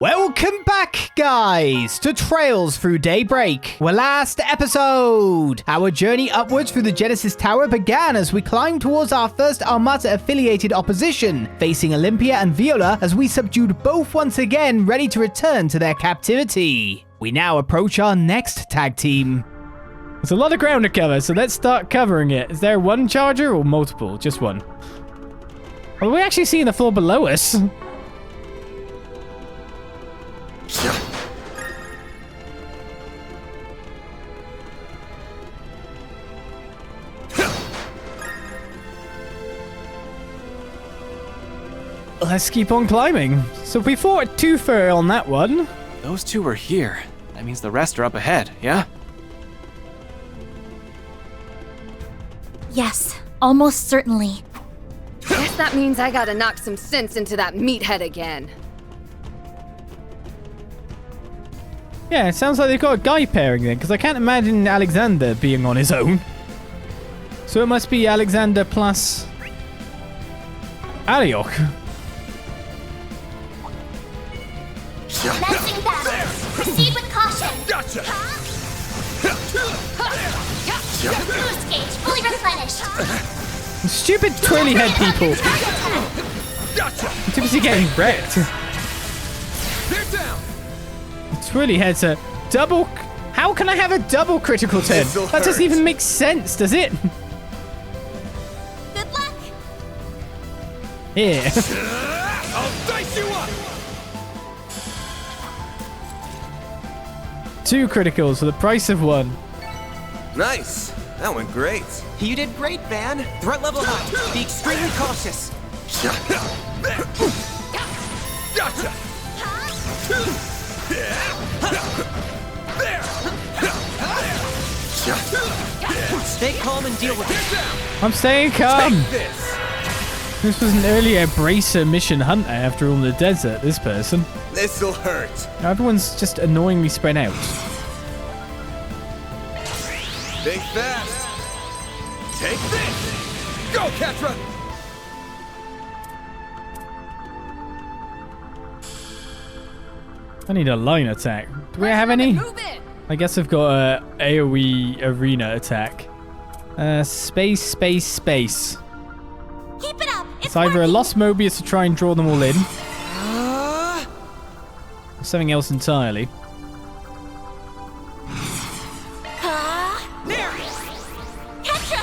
Welcome back, guys, to Trails Through Daybreak. Our last episode. Our journey upwards through the Genesis Tower began as we climbed towards our first Armata-affiliated opposition, facing Olympia and Viola as we subdued both once again, ready to return to their captivity. We now approach our next tag team. There's a lot of ground to cover, so let's start covering it. Is there one charger or multiple? Just one. Are we actually seeing the floor below us? Let's keep on climbing. So we fought too far on that one. Those two were here. That means the rest are up ahead, yeah? Yes, almost certainly. Guess that means I gotta knock some sense into that meathead again. Yeah, it sounds like they've got a guy pairing then, because I can't imagine Alexander being on his own. So it must be Alexander plus Arioch. Commencing battle. Proceed with caution. Gotcha. Boost gauge fully replenished. Stupid twirly head people. Gotcha. I'm too busy getting wrecked. They're down. Twirly head's a double. How can I have a double critical 10? This'll That doesn't hurt. even make sense, does it? Good luck. Here. I'll dice you up. 2 criticals for the price of 1. Nice. That went great. You did great, Van. Threat level high. Be extremely cautious. Gotcha. Stay calm and deal with it. I'm staying calm. This. This was an earlier Bracer mission hunter after all in the desert, this person. This'll hurt. Now everyone's just annoyingly spread out. Think fast. Take this. Go, Ketra. I need a line attack. Do we have any? Move it! I guess I've got a AoE arena attack. Space. Keep it up. It's either a Lost Mobius to try and draw them all in, or something else entirely. There. Ketra.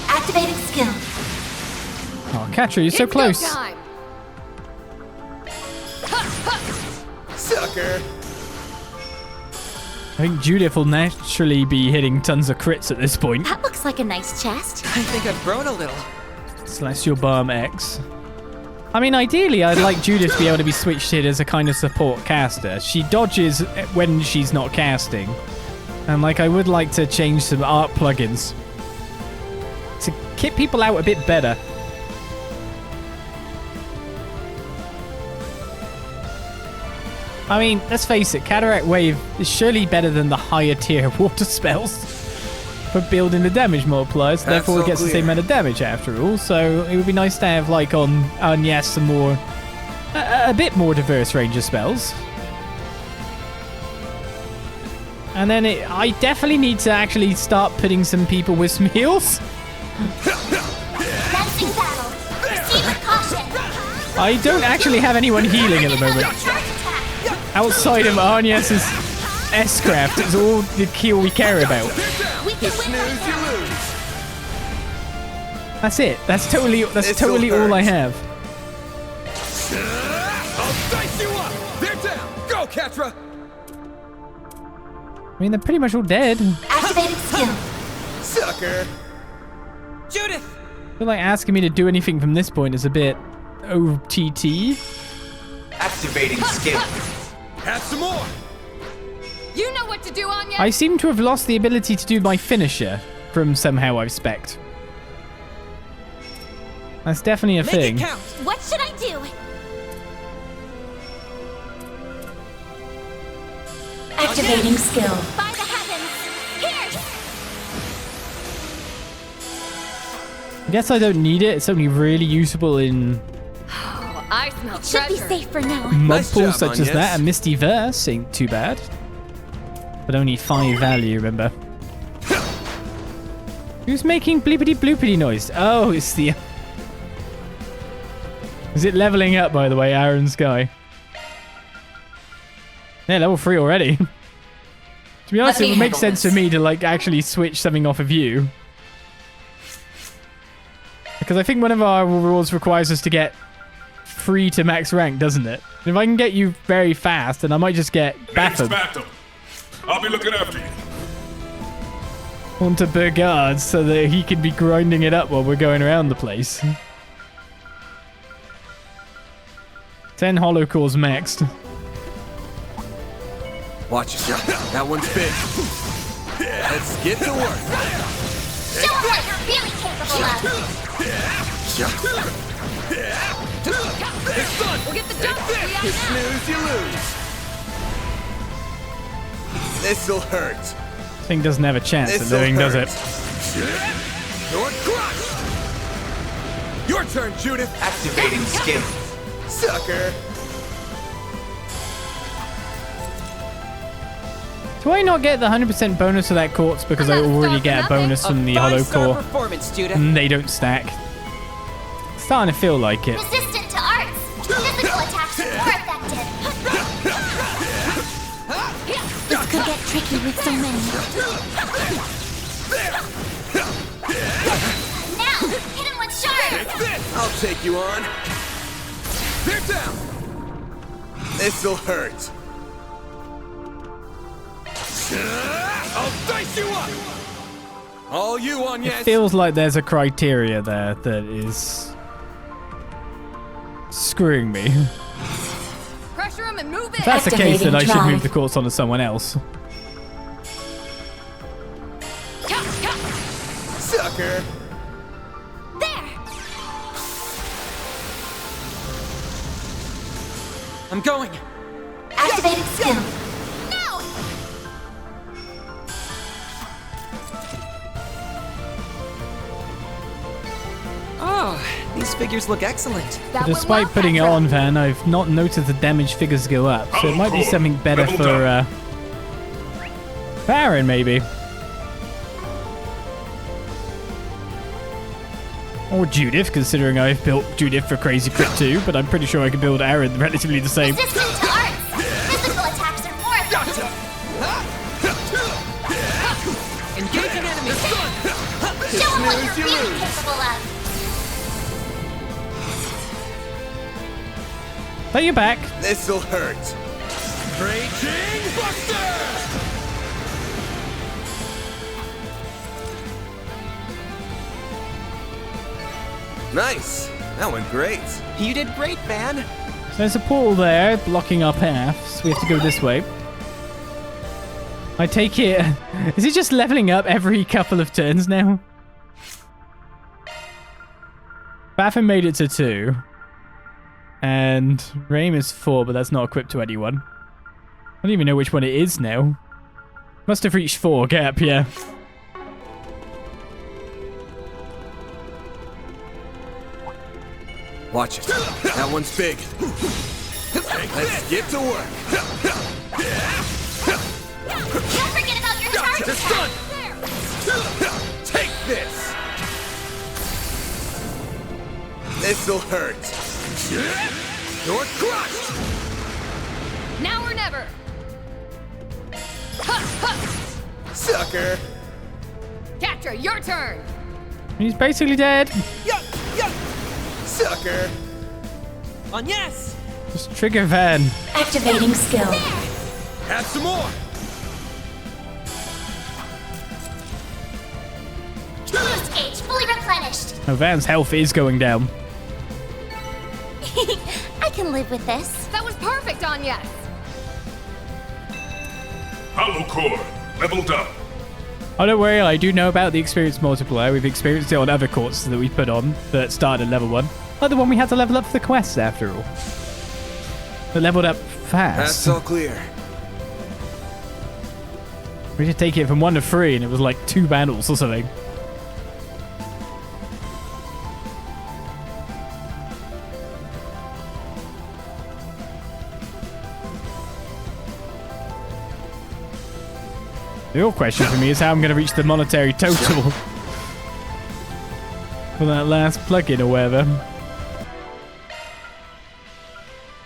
Activating skill. Oh, Katra, you're so It's go close. time. Sucker. I think Judith will naturally be hitting tons of crits at this point. That looks like a nice chest. I think I've grown a little. Celestial Balm X. I mean, ideally, I'd like Judith to be able to be switched in as a kind of support caster. She dodges when she's not casting. And, I would like to change some art plugins to kit people out a bit better. I mean, let's face it, Cataract Wave is surely better than the higher tier water spells for building the damage multipliers, therefore all it gets the same clear. amount of damage after all, so it would be nice to have, on Agnès, some more, a bit more diverse range of spells. And then I definitely need to actually start putting some people with some heals. Commencing battle. Proceed with caution. I don't actually have anyone healing at the moment. Charge attack. Outside of Agnès' S-Craft, it's all the kill we care about. We can win right Snooze, you now. lose. That's it. That's totally This'll all I hurt. have. I'll dice you up. They're down. Go, Ketra. I mean, they're pretty much all dead. I Activating skill. Sucker. Judith! feel like asking me to do anything from this point is a bit OTT. Activating skill. Have some more. You know what to do, Anya. I seem to have lost the ability to do my finisher from somehow I've spec'd. That's definitely a Make thing. it count! What should I do? Activating skill. By the heavens. Here. I guess I don't need it. It's only really usable in Oh, I smell Should be treasure. safe for now. Mod Nice pools job, such as Agnès. that and Misty Verse ain't too bad. But only 5 value, remember. Who's making bleepity bloopity noise? Oh, it's the... Is it leveling up, by the way, Aaron's guy? Yeah, level 3 already. To be honest, Let it me would make handle sense this. to me to like actually switch something off of you. Because I think one of our rules requires us to get 3 to max rank, doesn't it? If I can get you very fast, then I might just get Batham Battle. I'll be looking after you. onto Burgard so that he can be grinding it up while we're going around the place. 10 hollow cores maxed. Watch yourself. That one's big. Let's get to work. Show us what you're really capable of. We'll get the jump free You on now. snooze, you lose. This'll hurt. This thing doesn't have a chance at This'll living, does hurt. it? Your crush. Your turn, Judith. Activating skill. Sucker. Do I not get the 100% bonus of that quartz because I already get a bonus from the hollow Five-star core? performance, Judith. And they don't stack. It's starting to feel like it. Resistant to arts. Physical attacks are more effective. This could get tricky with so many. Now, hit him with shards. I'll take you on. They're down. This'll hurt. I'll dice you up. All you, Agnès. Feels like there's a criteria there that is screwing me. Pressure him and move it. If that's the case, then I should Activating move the quartz onto someone else. Sucker. There. I'm going. Activating skill. No! Oh, these figures look excellent. That went Despite well, putting it Petra. on, Van, I've not noticed the damage figures go up, so it might be something better for Baron, maybe. Or Judith, considering I've built Judith for Crazy Crit 2, but I'm pretty sure I can build Aaron relatively the same. Resistant to arts. Physical attacks are more effective. Engaging enemies. Show them what you're really capable of. Play you back. This'll hurt. Raging Buster. Nice. That went great. You did great, Van. So there's a portal there blocking our path, so we have to go this way. I take it... Is it just leveling up every couple of turns now? Baffin made it to 2. And Raim is 4, but that's not equipped to anyone. I don't even know which one it is now. Must have reached 4 gap, yeah. Watch it. That one's big. Let's get to work. Don't forget about your charge attack. Take this. This'll hurt. You're crushed. Now or never. Sucker. Catra, your turn. He's basically dead. Sucker. Agnès! Just trigger Van. Activating skill. Have some more. Boost gauge fully replenished. Oh, Van's health is going down. I can live with this. That was perfect, Agnès. Hollow core. Leveled up. Oh, don't worry, I do know about the experience multiplier. We've experienced it on other courts that we put on that started at level 1. Like the one we had to level up for the quests, after all. That leveled up fast. That's all clear. We did take it from 1 to 3, and it was like 2 battles or something. The real question for me is how I'm going to reach the monetary total for that last plugin or whatever.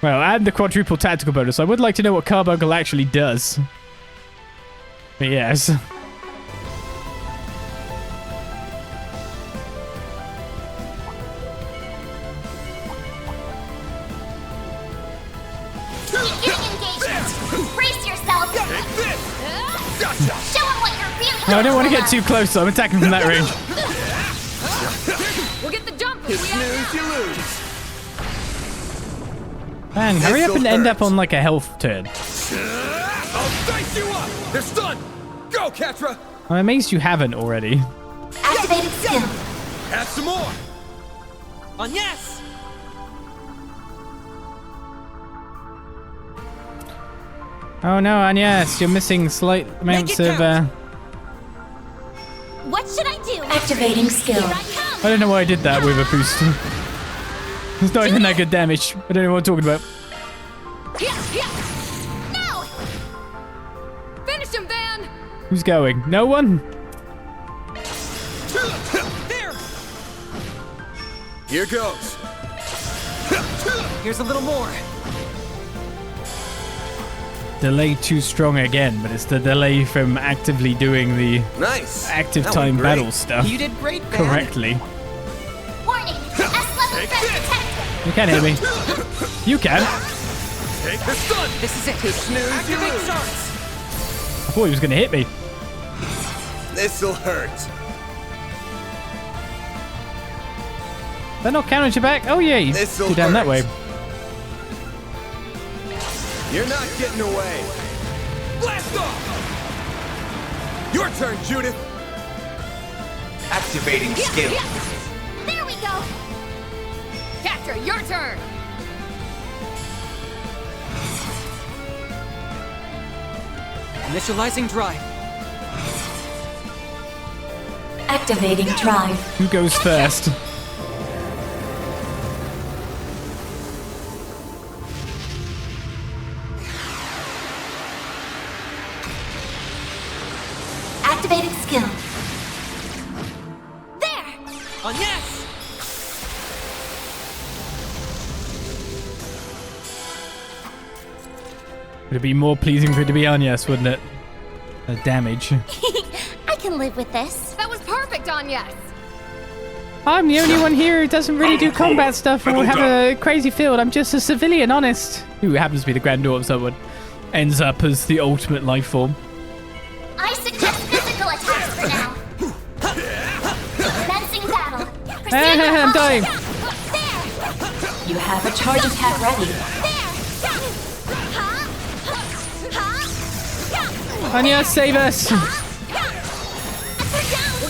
Well, and the quadruple tactical bonus. I would like to know what Carbuncle actually does. But yes. Brace yourself. Show him what you're really No, I don't want to get too close, so I'm attacking from that range. We'll get the jump You if we snooze, you lose. Man, hurry up and end up on like a health turn. I'll dice you up! They're stunned! Go, Catra! I'm amazed you haven't already. Activated skill. Have some more! Agnès! Oh no, Agnès, you're missing slight amounts of... What should I do? Activating skill. Here I come. I don't know why I did that with a boost. It's not even that good damage. I don't know what I'm talking about. No! Finish him, Van! Who's going? No one? There! Here goes. Here's a little more. Delay too strong again, but it's the delay from actively doing the Nice. active That time went great. battle stuff You did great, Van. correctly. Warning. S-level threat detected. You can hit me. You can. Take the stun! This is it. Snooze, you Activate lose. shards. I thought he was going to hit me. This'll hurt. They're not counting you back. Oh yeah, you This'll go down that way. hurt. You're not getting away. Blast off! Your turn, Judith! Activating skill. There we go. Catra, your turn! Initializing drive. Activating drive. Who goes first? Activating skill. There. Agnès! Would it be more pleasing for it to be Agnès, wouldn't it? The damage. I can live with this. That was perfect, Agnès! I'm the only one here who doesn't really do combat stuff or have a crazy field. I'm just a civilian, honest. Who happens to be the granddaughter of someone. Ends up as the ultimate life form. I suggest physical attacks for now. Commencing battle. I'm dying. There. You have a charge attack ready. Agnès, save us. We'll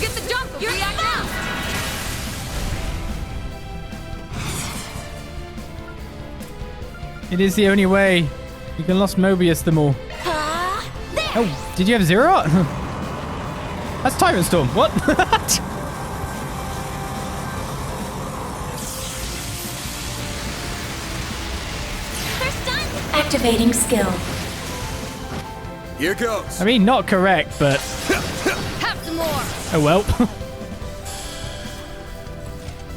get the jump if we act now! It is the only way. You can lost Mobius them all. Oh, did you have zero? That's Tyrant Storm. What? Activating skill. Here goes. I mean, not correct, but Have some more! oh well.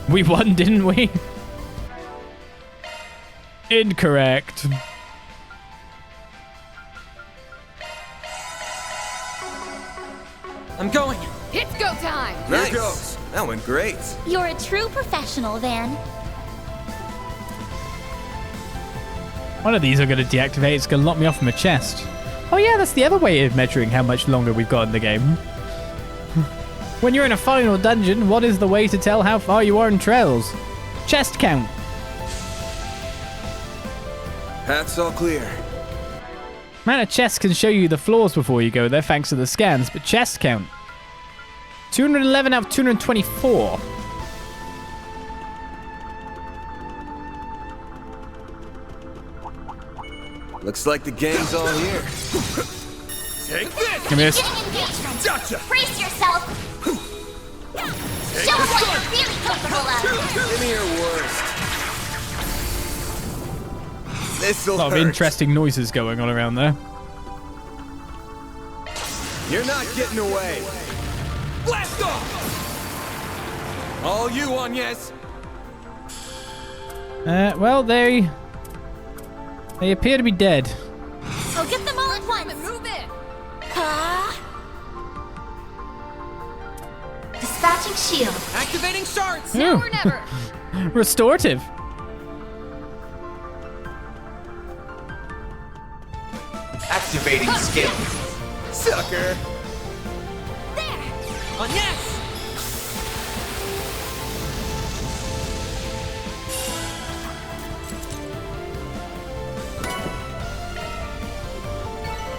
We won, didn't we? Incorrect. I'm going. It's go time! Nice. Here goes. That went great. You're a true professional, Van. One of these are going to deactivate. It's going to lock me off from a chest. Oh yeah, that's the other way of measuring how much longer we've got in the game. When you're in a final dungeon, what is the way to tell how far you are in Trails? Chest count. Path's all clear. Man, a chest can show you the floors before you go there thanks to the scans, but chest count. 211 out of 224. Looks like the gang's all here. Take this! I missed. Getting engagement. Gotcha! Brace yourself. Show them what you're really capable of. Give me your worst. This'll A lot of hurt. interesting noises going on around there. You're not getting away. Blast off! All you, Agnès. Well, they appear to be dead. I'll get them all at once. Move it. Dispatching shield. Activating shards. Now Ooh. or never. Restorative. Activating skill. Sucker. Agnès!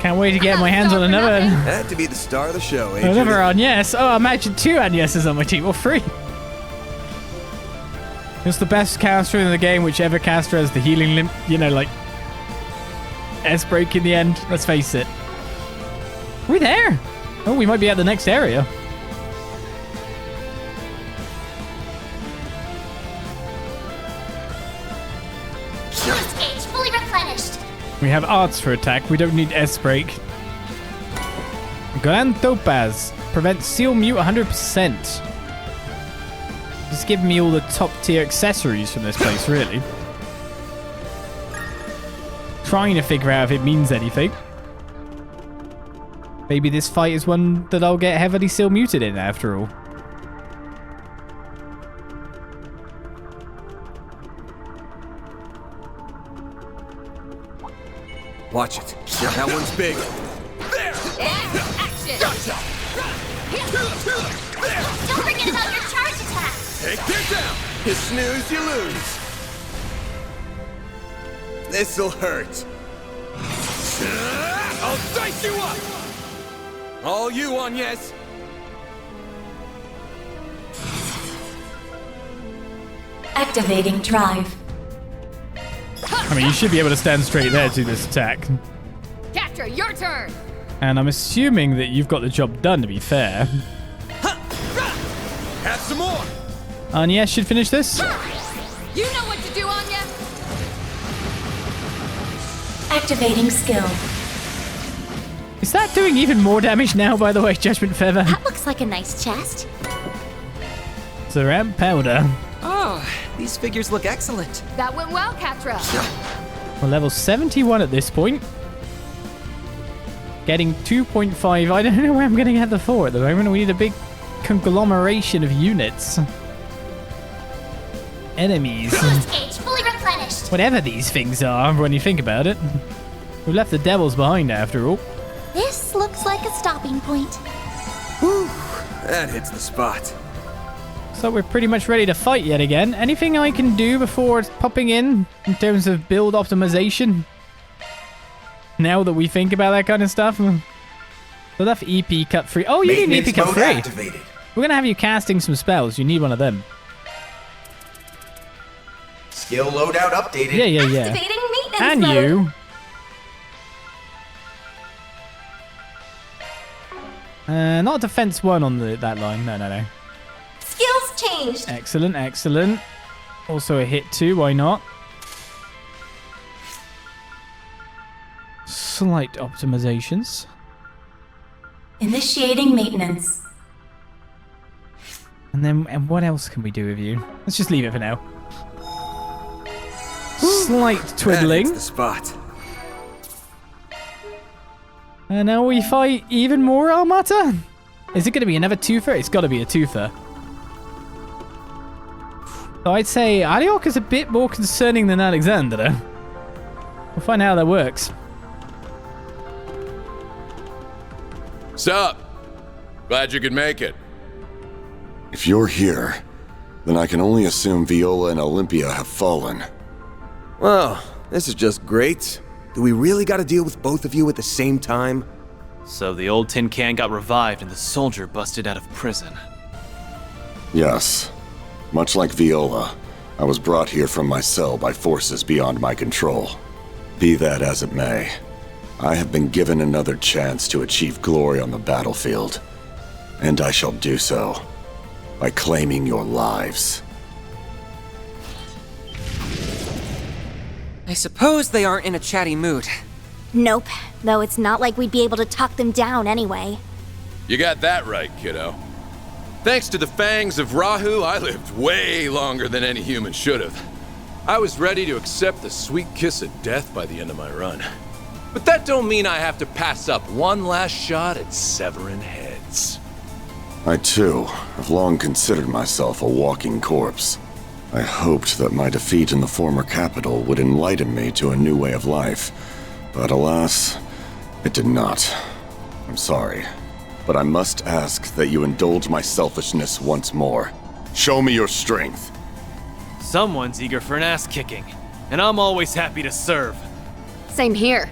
Can't wait to get my hands on another Had to be the star of the show, eh? another Judy? Agnès. Oh, imagine 2 Agneses on my team, or 3. It's the best caster in the game, whichever caster has the healing limp, like S-break in the end. Let's face it. We're there. Oh, we might be at the next area. Fuse gauge fully replenished. We have arts for attack. We don't need S-break. Grand Topaz. Prevents seal mute 100%. Just give me all the top tier accessories from this place, really. Trying to figure out if it means anything. Maybe this fight is one that I'll get heavily seal muted in after all. Watch it. That one's big. Action. Don't forget about your charge attack. Take this down. You snooze, you lose. This'll hurt. I'll dice you up! All you, Agnès. Activating drive. I mean, you should be able to stand straight there to this attack. Catra, your turn. And I'm assuming that you've got the job done, to be fair. Have some more! Agnès should finish this. You know what to do, Anya. Activating skill. Is that doing even more damage now, by the way, Judgment Feather? That looks like a nice chest. Ceramic powder. Oh, these figures look excellent. That went well, Catra. We're level 71 at this point. Getting 2.5. I don't know where I'm going to get the 4 at the moment. We need a big conglomeration of units. Enemies. Fuse gauge fully replenished. Whatever these things are, when you think about it. We left the devils behind after all. This looks like a stopping point. That hits the spot. So we're pretty much ready to fight yet again. Anything I can do before popping in terms of build optimization? Now that we think about that kind of stuff? We'll have EP cut free. Oh, you need EP cut free. Activated. We're going to have you casting some spells. You need one of them. Skill loadout updated. Yeah. Activating maintenance And mode. you. Not defense 1 on that line. No. Skills changed. Excellent. Also a hit 2. Why not? Slight optimizations. Initiating maintenance. And what else can we do with you? Let's just leave it for now. Slight That twiddling. hits the spot. And now we fight even more Armata? Is it going to be another twofer? It's got to be a twofer. So I'd say Arioch is a bit more concerning than Alexandre. We'll find out how that works. Sup? Glad you could make it. If you're here, then I can only assume Viola and Olympia have fallen. Well, this is just great. Do we really gotta deal with both of you at the same time? So the old tin can got revived and the soldier busted out of prison. Yes. Much like Viola, I was brought here from my cell by forces beyond my control. Be that as it may, I have been given another chance to achieve glory on the battlefield. And I shall do so by claiming your lives. I suppose they aren't in a chatty mood. Nope, though it's not like we'd be able to talk them down anyway. You got that right, kiddo. Thanks to the fangs of Rahu, I lived way longer than any human should have. I was ready to accept the sweet kiss of death by the end of my run. But that don't mean I have to pass up one last shot at severing heads. I, too, have long considered myself a walking corpse. I hoped that my defeat in the former capital would enlighten me to a new way of life. But alas, it did not. I'm sorry, but I must ask that you indulge my selfishness once more. Show me your strength. Someone's eager for an ass-kicking, and I'm always happy to serve. Same here.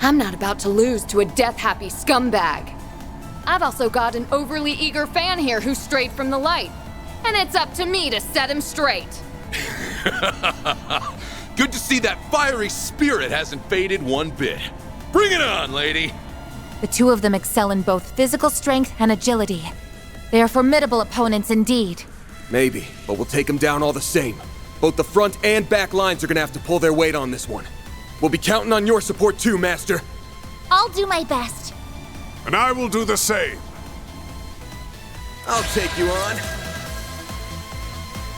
I'm not about to lose to a death-happy scumbag. I've also got an overly eager fan here who strayed from the light, and it's up to me to set him straight. Good to see that fiery spirit hasn't faded one bit. Bring it on, lady! The two of them excel in both physical strength and agility. They are formidable opponents indeed. Maybe, but we'll take them down all the same. Both the front and back lines are gonna have to pull their weight on this one. We'll be counting on your support too, Master. I'll do my best. And I will do the same. I'll take you on.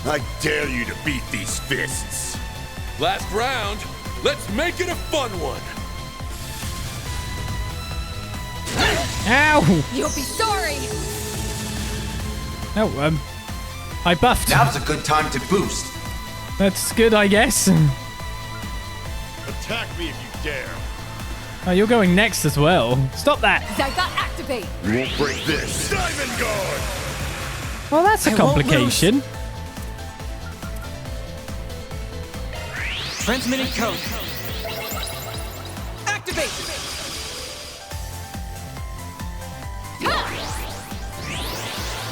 I dare you to beat these fists. Last round, let's make it a fun one. Ow! You'll be sorry! Oh, I buffed. Now's a good time to boost. That's good, I guess. Attack me if you dare. Oh, you're going next as well. Stop that. Zygot activate! You won't break this. Diamond Guard! Well, that's a complication. Transmitting code. Activate!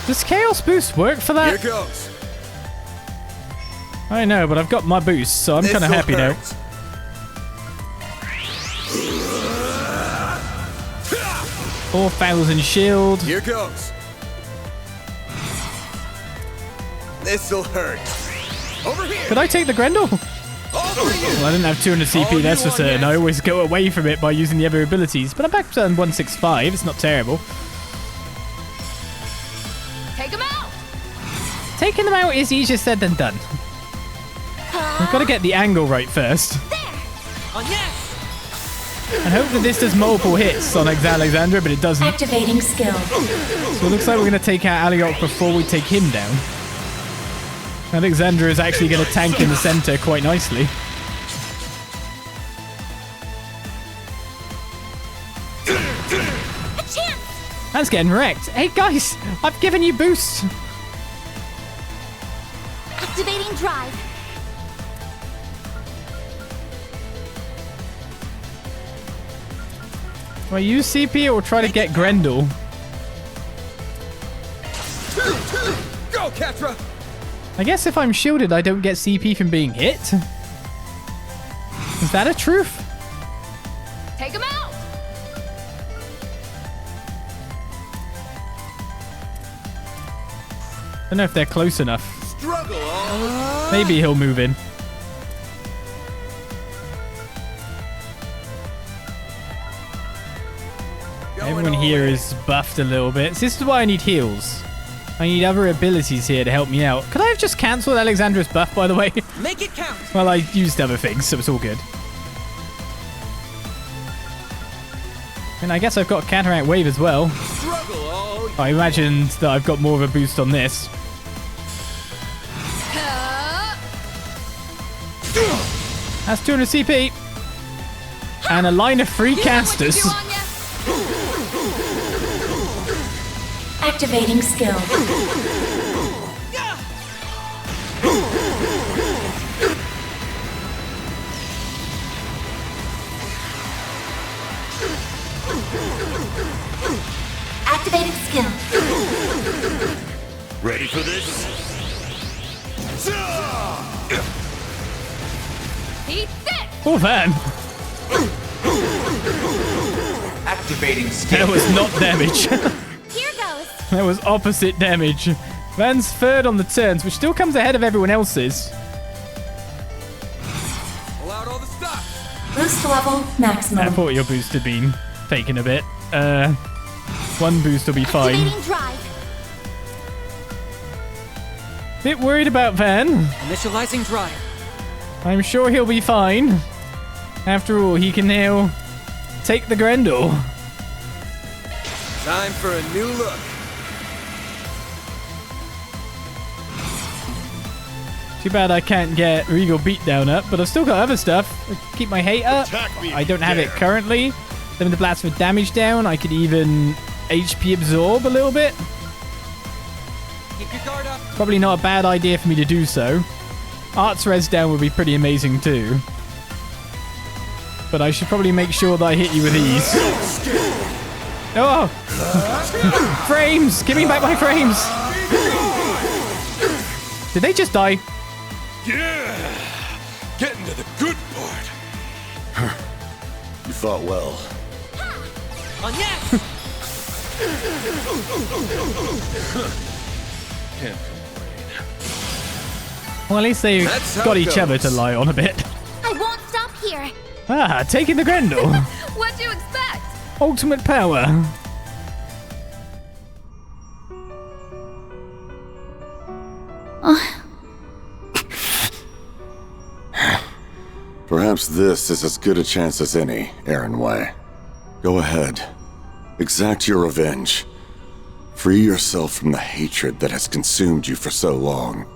Does Chaos Boost work for that? Here goes. I know, but I've got my boost, so I'm kind of happy now. 4,000 shield. Here goes. This'll hurt. Over here. Could I take the Grendel? Well, I didn't have 200 CP, that's for certain. I always go away from it by using the other abilities, but I'm back to 165. It's not terrible. Take him out! Taking them out is easier said than done. We've got to get the angle right first. Agnès! And hope that this does multiple hits on Alexandra, but it doesn't. Activating skill. So it looks like we're going to take out Arioch before we take him down. Alexandra is actually going to tank in the center quite nicely. A chance! That's getting wrecked. Hey guys, I've given you boost. Activating drive. Do I use CP or try to get Grendel? Go, Catra! I guess if I'm shielded, I don't get CP from being hit. Is that a truth? Take him out! I don't know if they're close enough. Struggle on! Maybe he'll move in. Everyone here is buffed a little bit. So this is why I need heals. I need other abilities here to help me out. Could I have just cancelled Alexandra's buff, by the way? Make it count! Well, I used other things, so it's all good. And I guess I've got Cataract Wave as well. I imagined that I've got more of a boost on this. That's 200 CP. And a line of 3 casters. Activating skill. Activating skill. Ready for this? Eat this! Oh, man. Activating skill. That was not damage. Here goes. That was opposite damage. Van's third on the turns, which still comes ahead of everyone else's. Pull out all the stops. Boost level maximum. I thought your boost had been taken a bit. One boost will be fine. Activating drive. Bit worried about Van. Initializing drive. I'm sure he'll be fine. After all, he can now take the Grendel. Time for a new look. Too bad I can't get Regal Beatdown up, but I've still got other stuff. Keep my hate up. I don't have it currently. Then the blast for damage down. I could even HP absorb a little bit. Keep your guard up. Probably not a bad idea for me to do so. Art's res down would be pretty amazing too. But I should probably make sure that I hit you with ease. Oh! Frames! Give me back my frames! Did they just die? Yeah! Getting to the good part. You fought well. Agnès! Can't Well, at least they That's how got it each other to goes. lie on a bit. I won't stop here. Ah, taking the Grendel. What'd you expect? Ultimate power. Perhaps this is as good a chance as any, Aaron Way. Go ahead. Exact your revenge. Free yourself from the hatred that has consumed you for so long.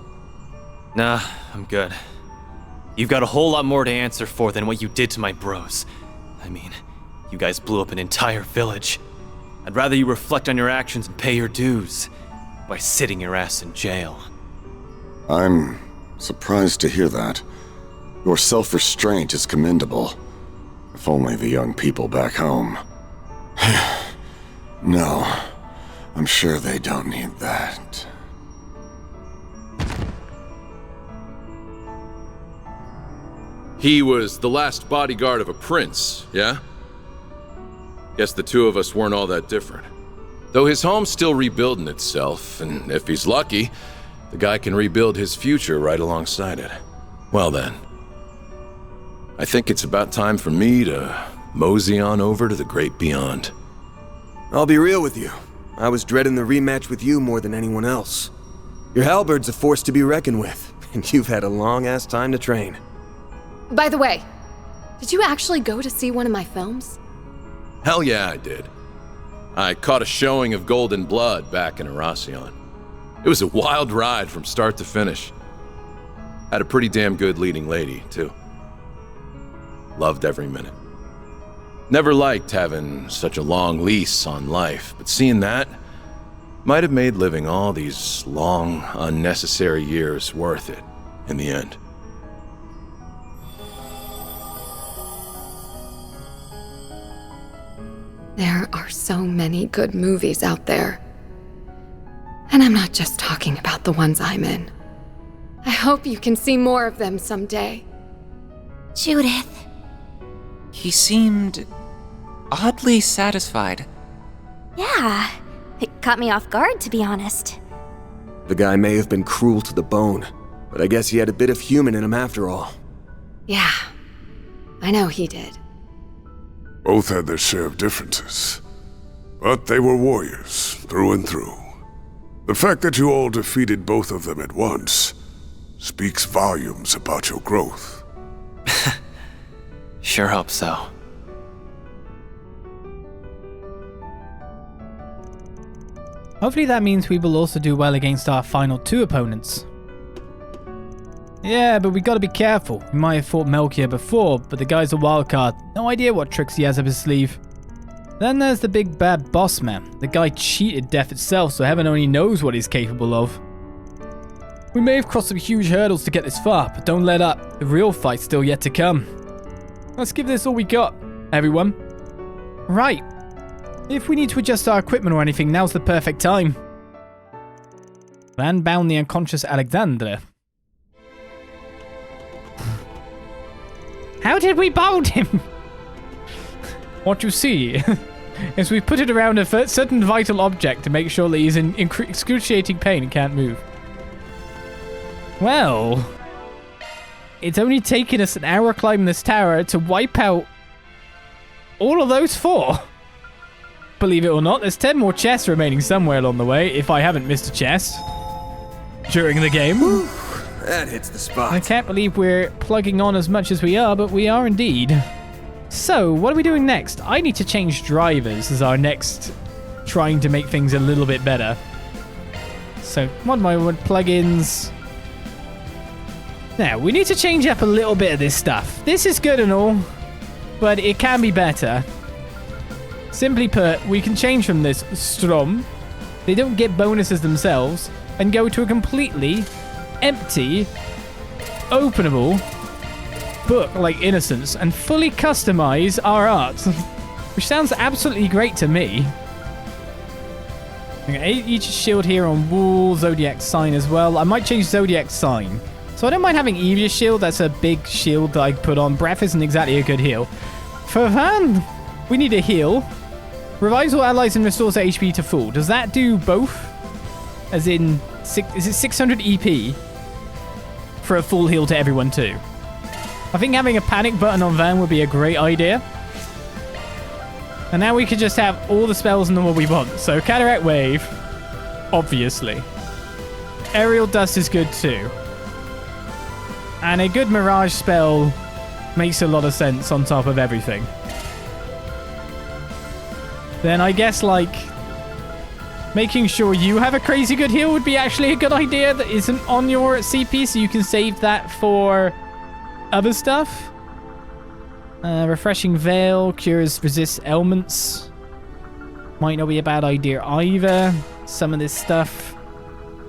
Nah, I'm good. You've got a whole lot more to answer for than what you did to my bros. I mean, you guys blew up an entire village. I'd rather you reflect on your actions and pay your dues by sitting your ass in jail. I'm surprised to hear that. Your self-restraint is commendable. If only the young people back home. No, I'm sure they don't need that. He was the last bodyguard of a prince, yeah? Guess the two of us weren't all that different. Though his home's still rebuilding itself, and if he's lucky, the guy can rebuild his future right alongside it. Well then, I think it's about time for me to mosey on over to the great beyond. I'll be real with you. I was dreading the rematch with you more than anyone else. Your halberd's a force to be reckoned with, and you've had a long-ass time to train. By the way, did you actually go to see one of my films? Hell yeah, I did. I caught a showing of Golden Blood back in Erasion. It was a wild ride from start to finish. Had a pretty damn good leading lady, too. Loved every minute. Never liked having such a long lease on life, but seeing that might have made living all these long, unnecessary years worth it in the end. There are so many good movies out there. And I'm not just talking about the ones I'm in. I hope you can see more of them someday. Judith. He seemed oddly satisfied. Yeah. It caught me off guard, to be honest. The guy may have been cruel to the bone, but I guess he had a bit of human in him after all. Yeah, I know he did. Both had their share of differences, but they were warriors through and through. The fact that you all defeated both of them at once speaks volumes about your growth. Sure hope so. Hopefully that means we will also do well against our final two opponents. Yeah, but we gotta be careful. We might have fought Melchior before, but the guy's a wildcard. No idea what tricks he has up his sleeve. Then there's the big bad boss man. The guy cheated death itself, so heaven only knows what he's capable of. We may have crossed some huge hurdles to get this far, but don't let up. The real fight's still yet to come. Let's give this all we got, everyone. Right. If we need to adjust our equipment or anything, now's the perfect time. Van bound the unconscious Alexandre. How did we bound him? What you see is we put it around a certain vital object to make sure that he's in excruciating pain and can't move. Well, it's only taken us an hour climbing this tower to wipe out all of those four. believe it or not. There's 10 more chests remaining somewhere along the way, if I haven't missed a chest during the game. Whew, that hits the spot. I can't believe we're plugging on as much as we are, but we are indeed. So, what are we doing next? I need to change drivers as our next trying to make things a little bit better. So, one by one plugins. Now, we need to change up a little bit of this stuff. This is good and all, but it can be better. Simply put, we can change from this Strom. They don't get bonuses themselves, and go to a completely empty, openable book like Innocence and fully customize our art, which sounds absolutely great to me. Okay, each shield here on wall, Zodiac sign as well. I might change Zodiac sign. So I don't mind having Evia's shield. That's a big shield that I put on. Breath isn't exactly a good heal. For Van, we need a heal. Revives all allies and restores their HP to full. Does that do both? As in, is it 600 EP for a full heal to everyone too? I think having a panic button on Van would be a great idea. And now we could just have all the spells in the world we want. So Cataract Wave, obviously. Aerial Dust is good too. And a good Mirage spell makes a lot of sense on top of everything. Then I guess, like, making sure you have a crazy good heal would be actually a good idea that isn't on your CP, so you can save that for other stuff. Refreshing Veil cures resist ailments. Might not be a bad idea either. Some of this stuff.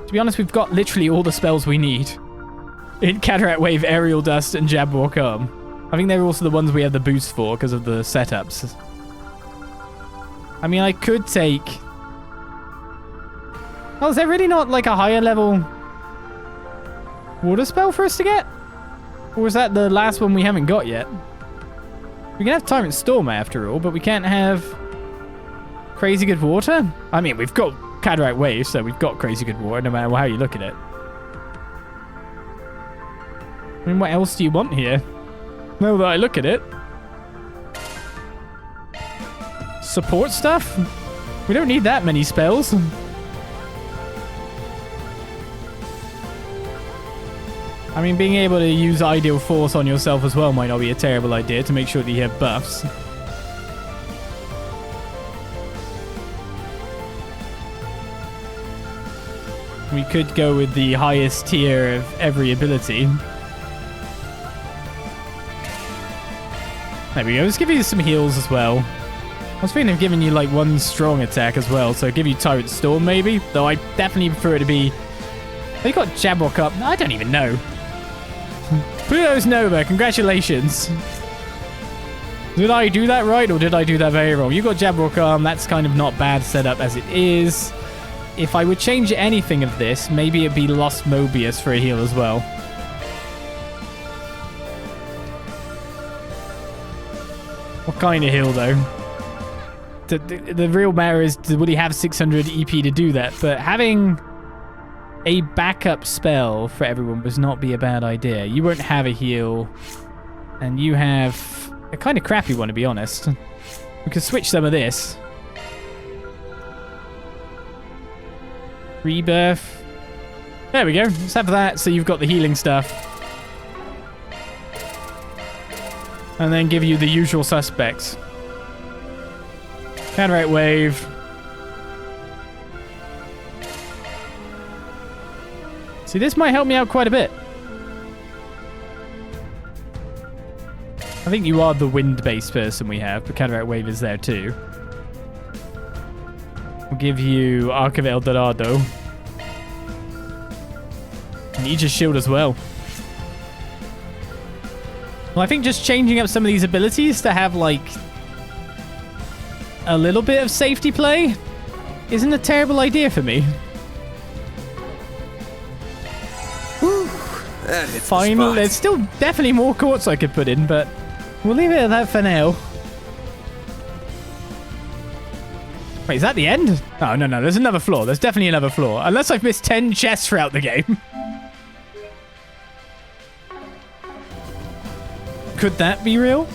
To be honest, we've got literally all the spells we need. In Cataract Wave, Aerial Dust, and Jabberwock Arm. I think they're also the ones we have the boost for because of the setups. I mean, I could take... Oh, is there really not like a higher level water spell for us to get? Or is that the last one we haven't got yet? We can have Tyrant Storm after all, but we can't have Crazy Good Water? I mean, we've got Cataract Wave, so we've got Crazy Good Water no matter how you look at it. I mean, what else do you want here? Now that I look at it. Support stuff? We don't need that many spells. I mean, being able to use Ideal Force on yourself as well might not be a terrible idea to make sure that you have buffs. We could go with the highest tier of every ability. There we go. Let's give you some heals as well. I was thinking of giving you like one strong attack as well, so give you Tyrant Storm maybe. Though I definitely prefer it to be... They got Jabberwock up. I don't even know. Pluto's Nova, congratulations. Did I do that right or did I do that very wrong? You got Jabberwock Arm. That's kind of not bad setup as it is. If I would change anything of this, maybe it'd be Lost Mobius for a heal as well. What kind of heal, though? The real matter is, will he have 600 EP to do that? But having a backup spell for everyone would not be a bad idea. You won't have a heal, and you have a kind of crappy one, to be honest. We could switch some of this. Rebirth. There we go. Let's have that so you've got the healing stuff. And then give you the usual suspects. Cataract Wave. See, this might help me out quite a bit. I think you are the wind-based person we have, but Cataract Wave is there too. We'll give you Arc of El Dorado. Need your shield as well. Well, I think just changing up some of these abilities to have, like, a little bit of safety play isn't a terrible idea for me. Fine, there's still definitely more courts I could put in, but we'll leave it at that for now. Wait, is that the end? Oh, no, there's another floor. There's definitely another floor. Unless I've missed 10 chests throughout the game. Could that be real?